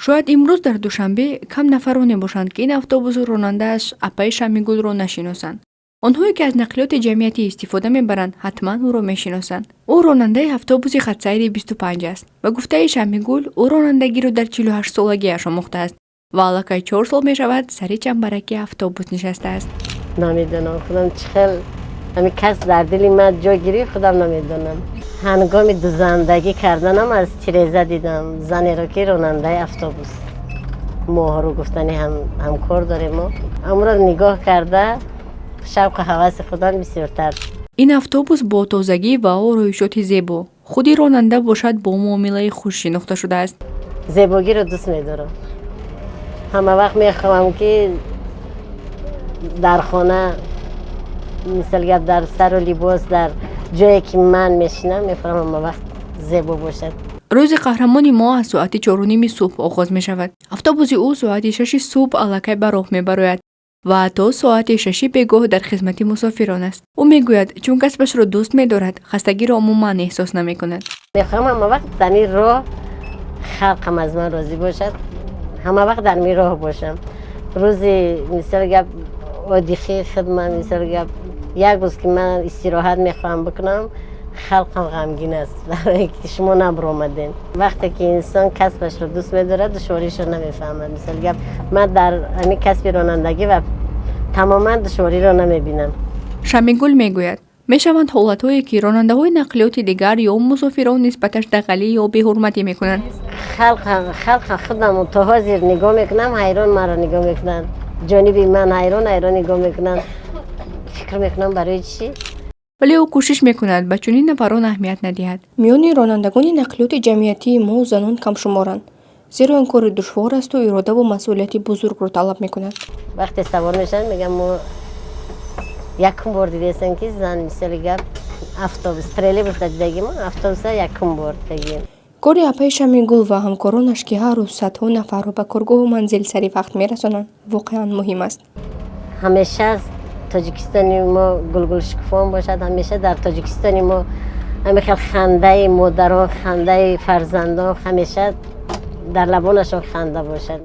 شاید امروز در دوشنبه کم نفرانی باشند که این اتوبوس و راننده‌اش اپای شمیگل را نشناسند. آنهایی که از نقلیات جمعیتی استفاده میبرند حتما او را میشناسند. او راننده اتوبوس خط‌سیر 25 است و گفته شمیگل او رانندگی را در 48 سالگیش آموخته است و الکی 4 سال میشود سر چنبرکی اتوبوس نشسته است. نمیدونم خودم چخل همین کس در دل من جا گرفت خودم نمیدونم. هنگام دوزندگی کردنم از تیرزه دیدم زنی را که راننده اتوبوس ماه رو گفتنی همکار داریم ما امروز نگاه کرده شوق و هوس خودم بسیارتر. این اتوبوس با تازگی و آرایشات زیبا خودی راننده باشد با معامله خوش شناخته شده است. زیبایی رو دوست می‌دارم. همه وقت میخوام که در خانه مثل گپ در سر و لباس در جایی که من میشینم میفهمم همه وقت زیبا باشد. روز قهرمانی ما از ساعت 4:30 صبح آغاز می شود. اتوبوس او ساعت 6 صبح الکی به راه می براید و تا ساعت 6 بگاه در خدمت مسافران است. او میگوید چون کسبش را دوست می‌دارد خستگی را عموما احساس نمی‌کند. میخوام همه وقت در این راه خلقم از من راضی باشد. همه وقت در این راه باشم. روزی مثل گپ عادی خدمت مثل گپ یک روز که من استراحت میخوام بکنم خلقم غمگین است که شما نبر آمدین. وقتی که انسان کسبش رو دوست می‌داره دشواریش رو نمیفهمد. مثل گپ من در همین کسب رانندگی و تماما دشواری رو نمیبینم. شمیگل میگوید میشوند حالت‌هایی که راننده‌های نقلیات دیگر یا مسافران نسبتش دغلی یا بی‌حرمتی میکنند. خلق خودم تا حاضر نگاه میکنم حیران مرا نگاه میکنن. جانبی من حیران نگاه میکنن. فکر میکنم برای چی؟ ولی او کوشش میکند به چنین نفران اهمیت ندهد. میان رانندگان نقلیات جمعیتی ما زنان کم شمارند. زیرا این کار دشوار است و اراده و مسئولیت بزرگ را طلب میکند. وقتی سوار میشن میگم ما یکم بار دیدیم که زن مثل گپ автобус تریلی بود دیگه ما автобус یکم بار دیگه. کاری اپای شمیگل و همکارانش که هر روز صدها نفر را به کارگاه و منزل سری وقت میرسانند واقعا مهم است. همیشه از تاجیکستان ما گلگل شکفان باشد. همیشه در تاجیکستان ما همیشه خنده مادران خنده فرزندان همیشه در لبانشان خنده باشد.